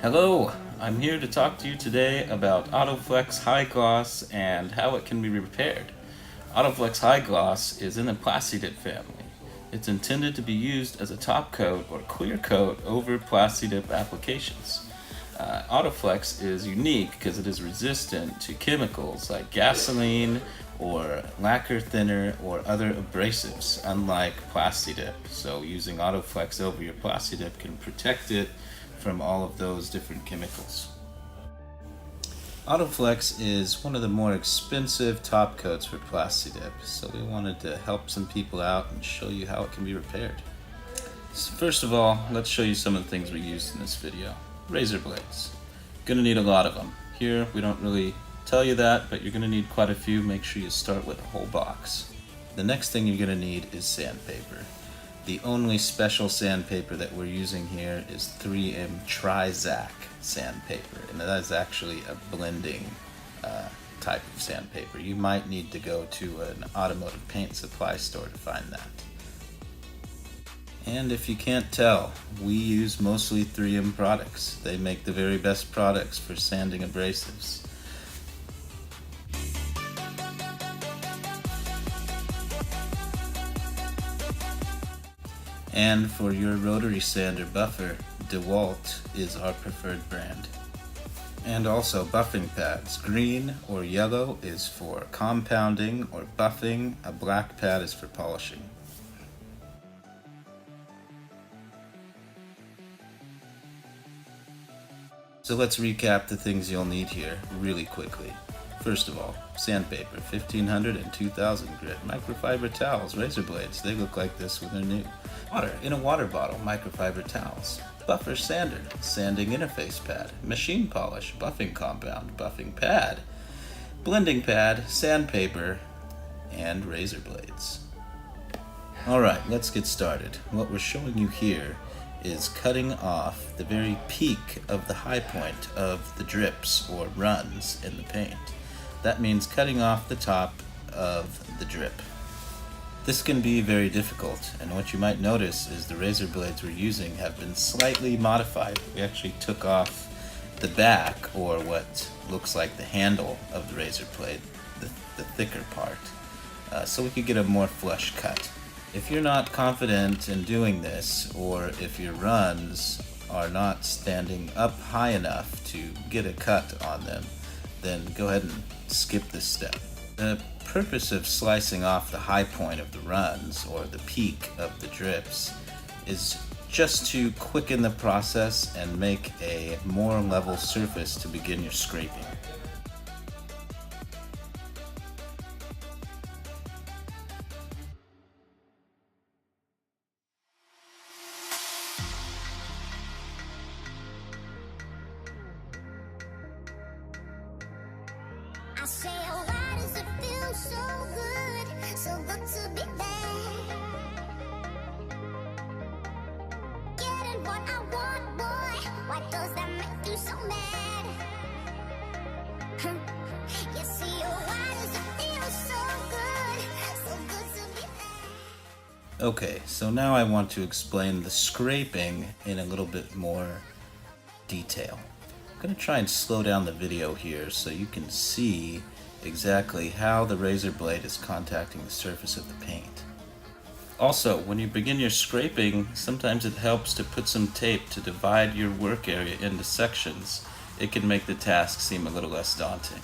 Hello, I'm here to talk to you today about AutoFlex High Gloss and how it can be repaired. AutoFlex High Gloss is in the Plastidip family. It's intended to be used as a top coat or clear coat over Plastidip applications. AutoFlex is unique because it is resistant to chemicals like gasoline or lacquer thinner or other abrasives, unlike Plastidip. So using AutoFlex over your Plastidip can protect it from all of those different chemicals. AutoFlex is one of the more expensive top coats for Plastidip, so we wanted to help some people out and show you how it can be repaired. So first of all, let's show you some of the things we used in this video. Razor blades. Gonna need a lot of them. Here we don't really tell you that, but you're gonna need quite a few. Make sure you start with a whole box. The next thing you're gonna need is sandpaper. The only special sandpaper that we're using here is 3M Trizac sandpaper, and that is actually a blending type of sandpaper. You might need to go to an automotive paint supply store to find that. And if you can't tell, we use mostly 3M products. They make the very best products for sanding abrasives. And for your rotary sander buffer, DeWalt is our preferred brand. And also buffing pads. Green or yellow is for compounding or buffing. A black pad is for polishing. So let's recap the things you'll need here really quickly. First of all, sandpaper, 1500 and 2000 grit, microfiber towels, razor blades, they look like this when they're new. Water in a water bottle, microfiber towels, buffer sander, sanding interface pad, machine polish, buffing compound, buffing pad, blending pad, sandpaper, and razor blades. Alright, let's get started. What we're showing you here is cutting off the very peak of the high point of the drips or runs in the paint. That means cutting off the top of the drip. This can be very difficult, and what you might notice is the razor blades we're using have been slightly modified. We actually took off the back, or what looks like the handle of the razor blade, the thicker part, so we could get a more flush cut. If you're not confident in doing this, or if your runs are not standing up high enough to get a cut on them, then go ahead and skip this step. The purpose of slicing off the high point of the runs, or the peak of the drips, is just to quicken the process and make a more level surface to begin your scraping. I say, oh, why does it feel so good to be back? Getting what I want, boy, why does that make you so mad? You see, oh, why does it feel so good to be back? Okay, so now I want to explain the scraping in a little bit more detail. I'm going to try and slow down the video here so you can see exactly how the razor blade is contacting the surface of the paint. Also, when you begin your scraping, sometimes it helps to put some tape to divide your work area into sections. It can make the task seem a little less daunting.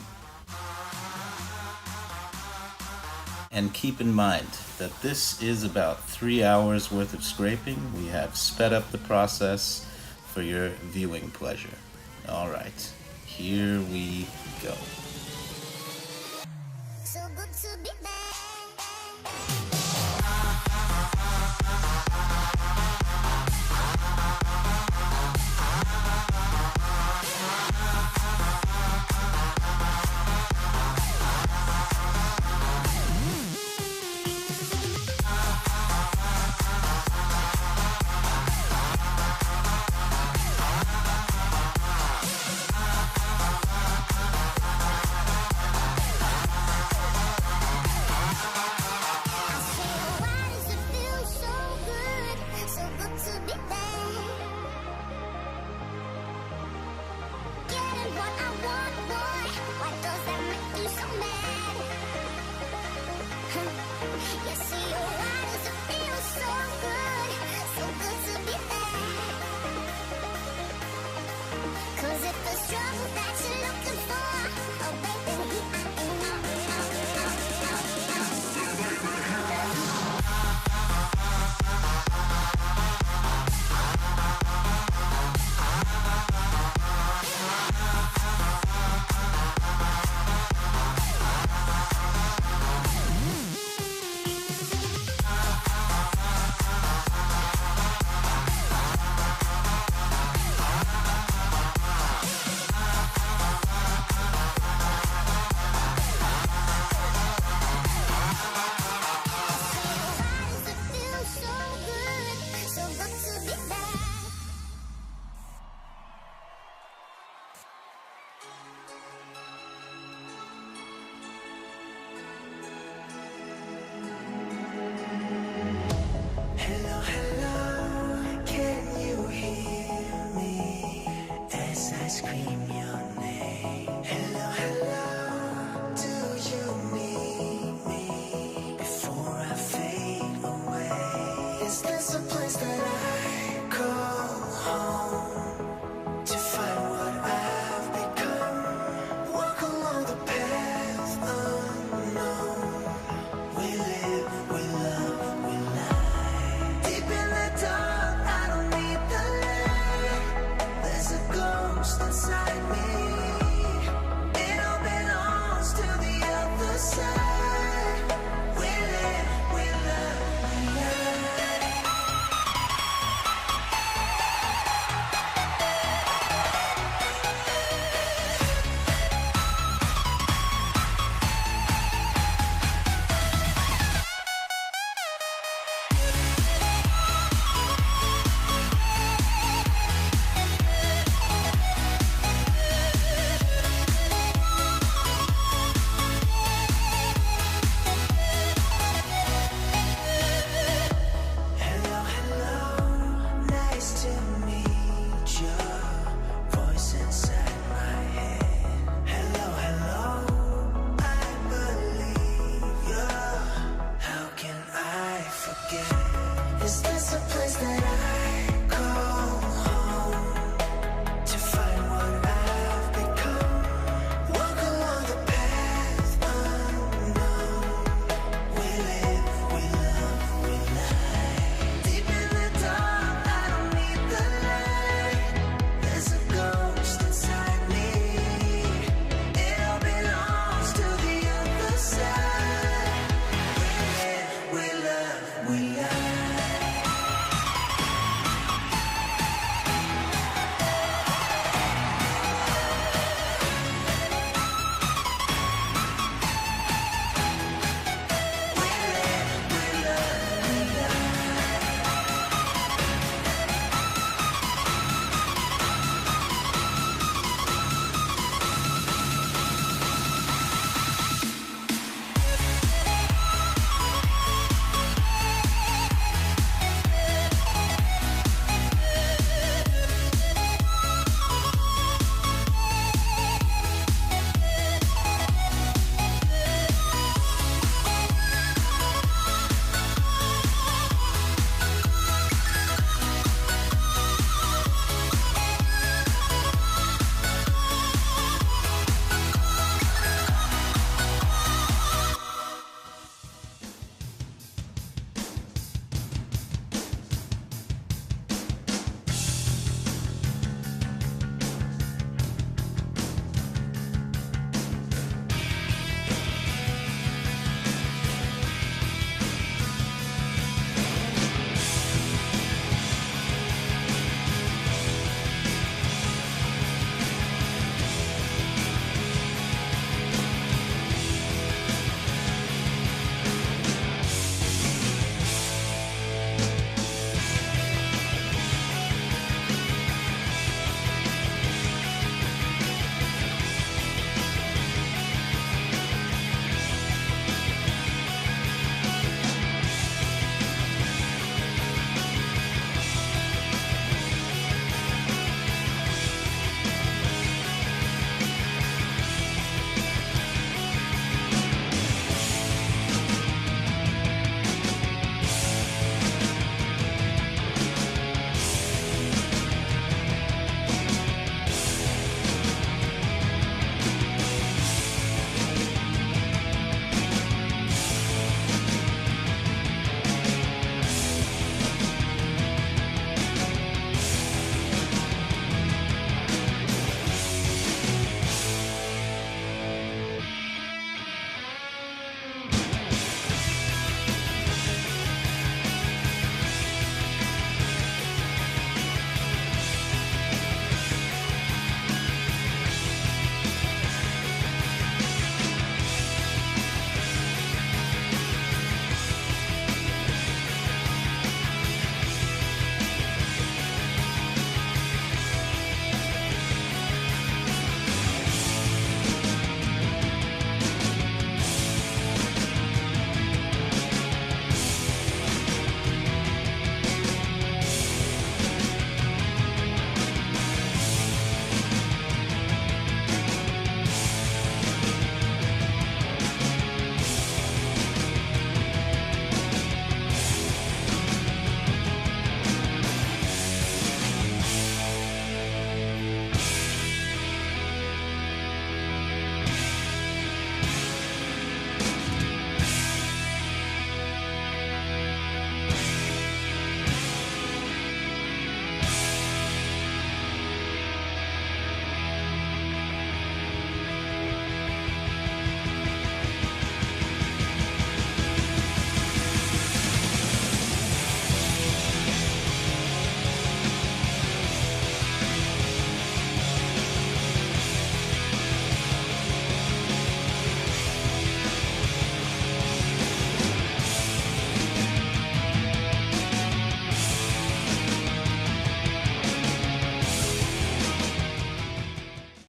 And keep in mind that this is about 3 hours worth of scraping. We have sped up the process for your viewing pleasure. Alright, here we go. So good to be back. You see, why does it feel so good to be bad? 'Cause if the struggle that you're looking for, oh baby, scream your name. Hello, hello, do you need me before I fade away? Is this a place that I